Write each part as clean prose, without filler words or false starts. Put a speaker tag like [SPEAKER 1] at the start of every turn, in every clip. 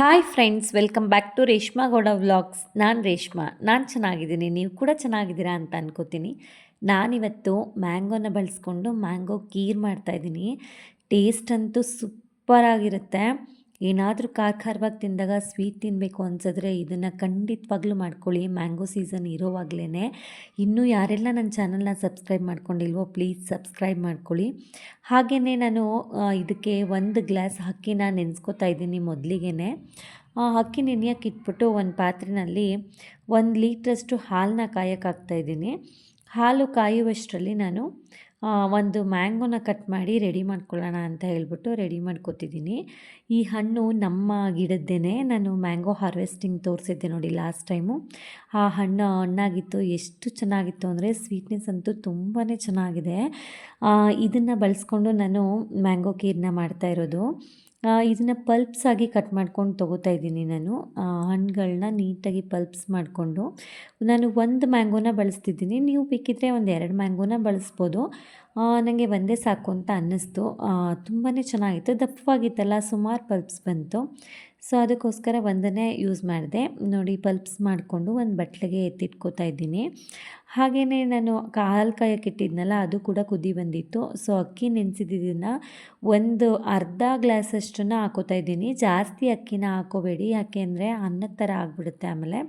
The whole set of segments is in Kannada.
[SPEAKER 1] Hi friends, welcome back to Reshma Gowda vlogs. ನಾನು ರೇಷ್ಮಾ. ನಾನು ಚೆನ್ನಾಗಿದ್ದೀನಿ, ನೀವು ಕೂಡ ಚೆನ್ನಾಗಿದ್ದೀರಾ ಅಂತ ಅನ್ಕೋತೀನಿ. ನಾನಿವತ್ತು ಮ್ಯಾಂಗೋನ ಬಳಸ್ಕೊಂಡು ಮ್ಯಾಂಗೋ ಕೀರ್ ಮಾಡ್ತಾಯಿದ್ದೀನಿ. ಟೇಸ್ಟ್ ಅಂತೂ ಸೂಪರಾಗಿರುತ್ತೆ. ಏನಾದರೂ ಖಾರವಾಗಿ ತಿಂದಾಗ ಸ್ವೀಟ್ ತಿನ್ನಬೇಕು ಅನ್ಸಿದ್ರೆ ಇದನ್ನು ಖಂಡಿತವಾಗ್ಲೂ ಮಾಡ್ಕೊಳ್ಳಿ. ಮ್ಯಾಂಗೋ ಸೀಸನ್ ಇರೋವಾಗಲೇ. ಇನ್ನೂ ಯಾರೆಲ್ಲ ನನ್ನ ಚಾನಲ್ನ ಸಬ್ಸ್ಕ್ರೈಬ್ ಮಾಡ್ಕೊಂಡಿಲ್ವೋ ಪ್ಲೀಸ್ ಸಬ್ಸ್ಕ್ರೈಬ್ ಮಾಡ್ಕೊಳ್ಳಿ. ಹಾಗೆಯೇ ನಾನು ಇದಕ್ಕೆ 1 ಗ್ಲಾಸ್ ಅಕ್ಕಿನ ನೆನೆಸ್ಕೊತಾ ಇದ್ದೀನಿ. ಮೊದಲಿಗೆ ಅಕ್ಕಿ ನೆನೆಯೋಕೆ ಇಟ್ಬಿಟ್ಟು ಒಂದು ಪಾತ್ರೆಯಲ್ಲಿ 1 ಲೀಟ್ರಷ್ಟು ಹಾಲನ್ನ ಕಾಯೋಕ್ಕಾಗ್ತಾಯಿದ್ದೀನಿ. ಹಾಲು ಕಾಯುವಷ್ಟರಲ್ಲಿ ನಾನು ಒಂದು ಮ್ಯಾಂಗೋನ ಕಟ್ ಮಾಡಿ ರೆಡಿ ಮಾಡ್ಕೊಳ್ಳೋಣ ಅಂತ ಹೇಳ್ಬಿಟ್ಟು ರೆಡಿ ಮಾಡ್ಕೊತಿದ್ದೀನಿ. ಈ ಹಣ್ಣು ನಮ್ಮ ಗಿಡದ್ದೇ. ನಾನು ಮ್ಯಾಂಗೋ ಹಾರ್ವೆಸ್ಟಿಂಗ್ ತೋರಿಸಿದ್ದೆ ನೋಡಿ ಲಾಸ್ಟ್ ಟೈಮು. ಆ ಹಣ್ಣಾಗಿತ್ತು. ಎಷ್ಟು ಚೆನ್ನಾಗಿತ್ತು ಅಂದರೆ ಸ್ವೀಟ್ನೆಸ್ ಅಂತೂ ತುಂಬಾ ಚೆನ್ನಾಗಿದೆ. ಇದನ್ನು ಬಳಸ್ಕೊಂಡು ನಾನು ಮ್ಯಾಂಗೋ ಕೀರನ್ನ ಮಾಡ್ತಾಯಿರೋದು. ಇದನ್ನು ಪಲ್ಪ್ಸ್ ಆಗಿ ಕಟ್ ಮಾಡ್ಕೊಂಡು ತೊಗೋತಾ ಇದ್ದೀನಿ. ನಾನು ಹಣ್ಣುಗಳನ್ನ ನೀಟಾಗಿ ಪಲ್ಪ್ಸ್ ಮಾಡಿಕೊಂಡು ನಾನು 1 ಮ್ಯಾಂಗೋನ ಬಳಸ್ತಿದ್ದೀನಿ. ನೀವು ಬೇಕಿದ್ದರೆ 2 ಮ್ಯಾಂಗೋನ ಬಳಸ್ಬೋದು. ನನಗೆ ಒಂದೇ ಸಾಕು ಅಂತ ಅನ್ನಿಸ್ತು. ತುಂಬಾ ಚೆನ್ನಾಗಿತ್ತು, ದಪ್ಪವಾಗಿತ್ತಲ್ಲ, ಸುಮಾರು ಪಲ್ಪ್ಸ್ ಬಂತು. ಸೊ ಅದಕ್ಕೋಸ್ಕರ ಒಂದನ್ನೇ ಯೂಸ್ ಮಾಡಿದೆ. ನೋಡಿ, ಪಲ್ಪ್ಸ್ ಮಾಡಿಕೊಂಡು ಒಂದು ಬಟ್ಲಿಗೆ ಎತ್ತಿಟ್ಕೋತಾ ಇದ್ದೀನಿ. ಹಾಗೆಯೇ ನಾನು ಹಾಲು ಕಾಯೋಕ್ಕಿಟ್ಟಿದ್ನಲ್ಲ, ಅದು ಕೂಡ ಕುದಿ ಬಂದಿತ್ತು. ಸೊ ಅಕ್ಕಿ ನೆನೆಸಿದ್ದನ್ನು ಒಂದು ಅರ್ಧ ಗ್ಲಾಸಷ್ಟನ್ನು ಹಾಕೋತಾ ಇದ್ದೀನಿ. ಜಾಸ್ತಿ ಅಕ್ಕಿನ ಹಾಕೋಬೇಡಿ, ಯಾಕೆ ಅಂದರೆ ಅನ್ನದ ಥರ ಆಗಿಬಿಡುತ್ತೆ. ಆಮೇಲೆ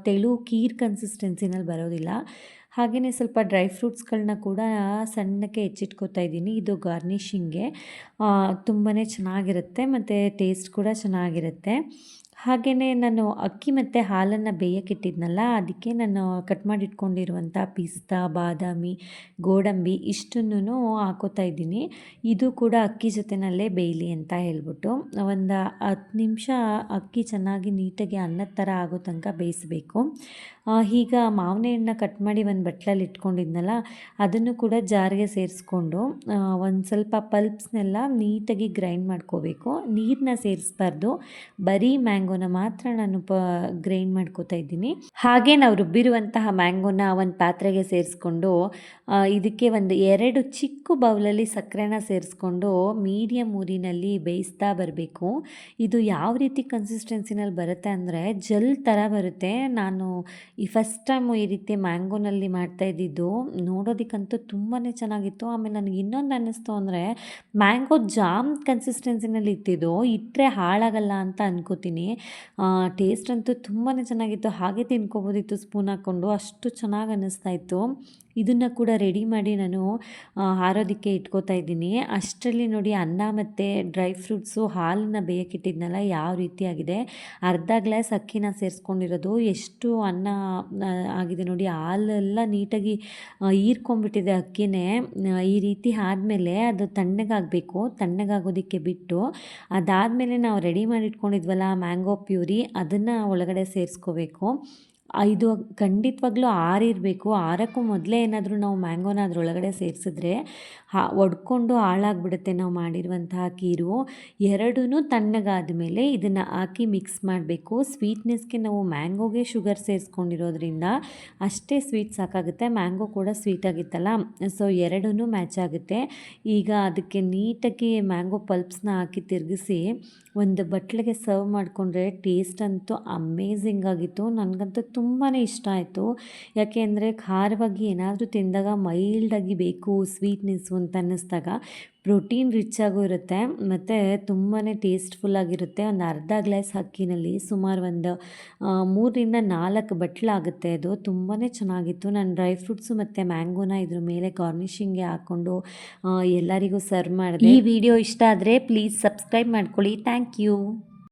[SPEAKER 1] ತೆಳು ಕೀರ್ ಕನ್ಸಿಸ್ಟೆನ್ಸಿನಲ್ಲಿ ಬರೋದಿಲ್ಲ. ಹಾಗೆಯೇ ಸ್ವಲ್ಪ ಡ್ರೈ ಫ್ರೂಟ್ಸ್ಗಳನ್ನ ಕೂಡ ಸಣ್ಣಕ್ಕೆ ಹೆಚ್ಚಿಟ್ಕೋತಾ ಇದ್ದೀನಿ. ಇದು ಗಾರ್ನಿಷಿಂಗ್ಗೆ ತುಂಬಾ ಚೆನ್ನಾಗಿರುತ್ತೆ ಮತ್ತು ಟೇಸ್ಟ್ ಕೂಡ ಚೆನ್ನಾಗಿರುತ್ತೆ. ಹಾಗೆಯೇ ನಾನು ಅಕ್ಕಿ ಮತ್ತು ಹಾಲನ್ನು ಬೇಯಕ್ಕಿಟ್ಟಿದ್ನಲ್ಲ, ಅದಕ್ಕೆ ನಾನು ಕಟ್ ಮಾಡಿ ಇಟ್ಕೊಂಡಿರುವಂಥ ಪಿಸ್ತಾ, ಬಾದಾಮಿ, ಗೋಡಂಬಿ ಇಷ್ಟನ್ನೂ ಹಾಕೋತಾ ಇದ್ದೀನಿ. ಇದು ಕೂಡ ಅಕ್ಕಿ ಜೊತೆಯಲ್ಲೇ ಬೇಯಲಿ ಅಂತ ಹೇಳ್ಬಿಟ್ಟು ಒಂದು 10 ನಿಮಿಷ ಅಕ್ಕಿ ಚೆನ್ನಾಗಿ ನೀಟಾಗಿ ಅನ್ನದ ಥರ ಆಗೋ ತನಕ ಬೇಯಿಸಬೇಕು. ಈಗ ಮಾವಿನ ಹಣ್ಣನ್ನ ಕಟ್ ಮಾಡಿ ಒಂದು ಬಟ್ಲಲ್ಲಿ ಇಟ್ಕೊಂಡಿದ್ನಲ್ಲ, ಅದನ್ನು ಕೂಡ ಜಾರಿಗೆ ಸೇರಿಸ್ಕೊಂಡು ಒಂದು ಸ್ವಲ್ಪ ಪಲ್ಪ್ಸ್ನೆಲ್ಲ ನೀಟಾಗಿ ಗ್ರೈಂಡ್ ಮಾಡ್ಕೋಬೇಕು. ನೀರನ್ನ ಸೇರಿಸ್ಬಾರ್ದು, ಬರೀ ಮ್ಯಾಂಗೋನ ಮಾತ್ರ ನಾನು ಗ್ರೈಂಡ್ ಮಾಡ್ಕೋತಾ ಇದ್ದೀನಿ. ಹಾಗೆ ನಾವು ರುಬ್ಬಿರುವಂತಹ ಮ್ಯಾಂಗೋನ ಒಂದು ಪಾತ್ರೆಗೆ ಸೇರಿಸ್ಕೊಂಡು ಇದಕ್ಕೆ 2 ಚಿಕ್ಕ ಬೌಲಲ್ಲಿ ಸಕ್ಕರೆನ ಸೇರಿಸ್ಕೊಂಡು ಮೀಡಿಯಮ್ ಊರಿನಲ್ಲಿ ಬೇಯಿಸ್ತಾ ಬರಬೇಕು. ಇದು ಯಾವ ರೀತಿ ಕನ್ಸಿಸ್ಟೆನ್ಸಿನಲ್ಲಿ ಬರುತ್ತೆ ಅಂದರೆ ಜೆಲ್ ಥರ ಬರುತ್ತೆ. ನಾನು ಈ ಫಸ್ಟ್ ಟೈಮು ಈ ರೀತಿ ಮ್ಯಾಂಗೋನಲ್ಲಿ ಮಾಡ್ತಾಯಿದ್ದಿದ್ದು. ನೋಡೋದಕ್ಕಂತೂ ತುಂಬಾ ಚೆನ್ನಾಗಿತ್ತು. ಆಮೇಲೆ ನನಗೆ ಇನ್ನೊಂದು ಅನ್ನಿಸ್ತು ಅಂದರೆ ಮ್ಯಾಂಗೋ ಜಾಮ್ ಕನ್ಸಿಸ್ಟೆನ್ಸಿನಲ್ಲಿ ಇಟ್ಟಿದ್ದು, ಇಟ್ಟರೆ ಹಾಳಾಗಲ್ಲ ಅಂತ ಅನ್ಕೋತೀನಿ. ಟೇಸ್ಟ್ ಅಂತೂ ತುಂಬಾ ಚೆನ್ನಾಗಿತ್ತು. ಹಾಗೆ ತಿನ್ಕೋಬೋದಿತ್ತು ಸ್ಪೂನ್ ಹಾಕ್ಕೊಂಡು, ಅಷ್ಟು ಚೆನ್ನಾಗಿ ಅನ್ನಿಸ್ತಾ ಇತ್ತು. ಇದನ್ನು ಕೂಡ ರೆಡಿ ಮಾಡಿ ನಾನು ಆರೋದಕ್ಕೆ ಇಟ್ಕೋತಾ ಇದ್ದೀನಿ. ಅಷ್ಟರಲ್ಲಿ ನೋಡಿ, ಅನ್ನ ಮತ್ತು ಡ್ರೈ ಫ್ರೂಟ್ಸು ಹಾಲನ್ನು ಬೇಯಕ್ಕಿಟ್ಟಿದ್ನಲ್ಲ ಯಾವ ರೀತಿಯಾಗಿದೆ. ಅರ್ಧ ಗ್ಲಾಸ್ ಅಕ್ಕಿನ ಸೇರಿಸ್ಕೊಂಡಿರೋದು, ಎಷ್ಟು ಅನ್ನ ಆಗಿದೆ ನೋಡಿ. ಹಾಲೆಲ್ಲ ನೀಟಾಗಿ ಹೀರ್ಕೊಂಡ್ಬಿಟ್ಟಿದೆ ಅಕ್ಕಿನೇ. ಈ ರೀತಿ ಆದಮೇಲೆ ಅದು ತಣ್ಣಗಾಗಬೇಕು. ತಣ್ಣಗಾಗೋದಕ್ಕೆ ಬಿಟ್ಟು ಅದಾದಮೇಲೆ ನಾವು ರೆಡಿ ಮಾಡಿ ಇಟ್ಕೊಂಡಿದ್ವಲ್ಲ ಮ್ಯಾಂಗೋ ಪ್ಯೂರಿ, ಅದನ್ನು ಒಳಗಡೆ ಸೇರಿಸ್ಕೋಬೇಕು. ಇದು ಖಂಡಿತವಾಗ್ಲೂ ಆರಿರಬೇಕು. ಆರೋಕ್ಕೂ ಮೊದಲೇ ಏನಾದರೂ ನಾವು ಮ್ಯಾಂಗೋನ ಅದರೊಳಗಡೆ ಸೇರಿಸಿದ್ರೆ ಒಡ್ಕೊಂಡು ಹಾಳಾಗ್ಬಿಡುತ್ತೆ ನಾವು ಮಾಡಿರುವಂತಹ ಕೀರು. ಎರಡೂ ತಣ್ಣಗಾದ ಮೇಲೆ ಇದನ್ನು ಹಾಕಿ ಮಿಕ್ಸ್ ಮಾಡಬೇಕು. ಸ್ವೀಟ್ನೆಸ್ಗೆ ನಾವು ಮ್ಯಾಂಗೋಗೆ ಶುಗರ್ ಸೇರಿಸ್ಕೊಂಡಿರೋದ್ರಿಂದ ಅಷ್ಟೇ ಸ್ವೀಟ್ ಸಾಕಾಗುತ್ತೆ. ಮ್ಯಾಂಗೋ ಕೂಡ ಸ್ವೀಟಾಗಿತ್ತಲ್ಲ, ಸೊ ಎರಡೂ ಮ್ಯಾಚ್ ಆಗುತ್ತೆ. ಈಗ ಅದಕ್ಕೆ ನೀಟಾಗಿ ಮ್ಯಾಂಗೋ ಪಲ್ಪ್ಸ್ನ ಹಾಕಿ ತಿರುಗಿಸಿ ಒಂದು ಬಟ್ಲಿಗೆ ಸರ್ವ್ ಮಾಡಿಕೊಂಡ್ರೆ ಟೇಸ್ಟ್ ಅಂತೂ ಅಮೇಝಿಂಗ್ ಆಗಿತ್ತು. ನನಗಂತೂ ತುಂಬಾ ಇಷ್ಟ ಆಯಿತು. ಯಾಕೆ ಅಂದರೆ ಖಾರವಾಗಿ ಏನಾದರೂ ತಿಂದಾಗ ಮೈಲ್ಡಾಗಿ ಬೇಕು ಸ್ವೀಟ್ನೆಸ್ಸು ಅಂತ ಅನ್ನಿಸ್ದಾಗ ಪ್ರೋಟೀನ್ ರಿಚ್ ಆಗೂ ಇರುತ್ತೆ ಮತ್ತು ತುಂಬಾ ಟೇಸ್ಟ್ಫುಲ್ಲಾಗಿರುತ್ತೆ. ಒಂದು ಅರ್ಧ ಗ್ಲಾಸ್ ಅಕ್ಕಿನಲ್ಲಿ ಸುಮಾರು ಒಂದು 3ರಿಂದ 4 ಬಟ್ಲಾಗುತ್ತೆ. ಅದು ತುಂಬಾ ಚೆನ್ನಾಗಿತ್ತು. ನಾನು ಡ್ರೈ ಫ್ರೂಟ್ಸು ಮತ್ತು ಮ್ಯಾಂಗೋನ ಇದ್ರ ಮೇಲೆ ಗಾರ್ನಿಷಿಂಗ್ಗೆ ಹಾಕ್ಕೊಂಡು ಎಲ್ಲರಿಗೂ ಸರ್ವ್ ಮಾಡಿದೆ. ಈ ವಿಡಿಯೋ ಇಷ್ಟ ಆದರೆ ಪ್ಲೀಸ್ ಸಬ್ಸ್ಕ್ರೈಬ್ ಮಾಡ್ಕೊಳ್ಳಿ. Thank you.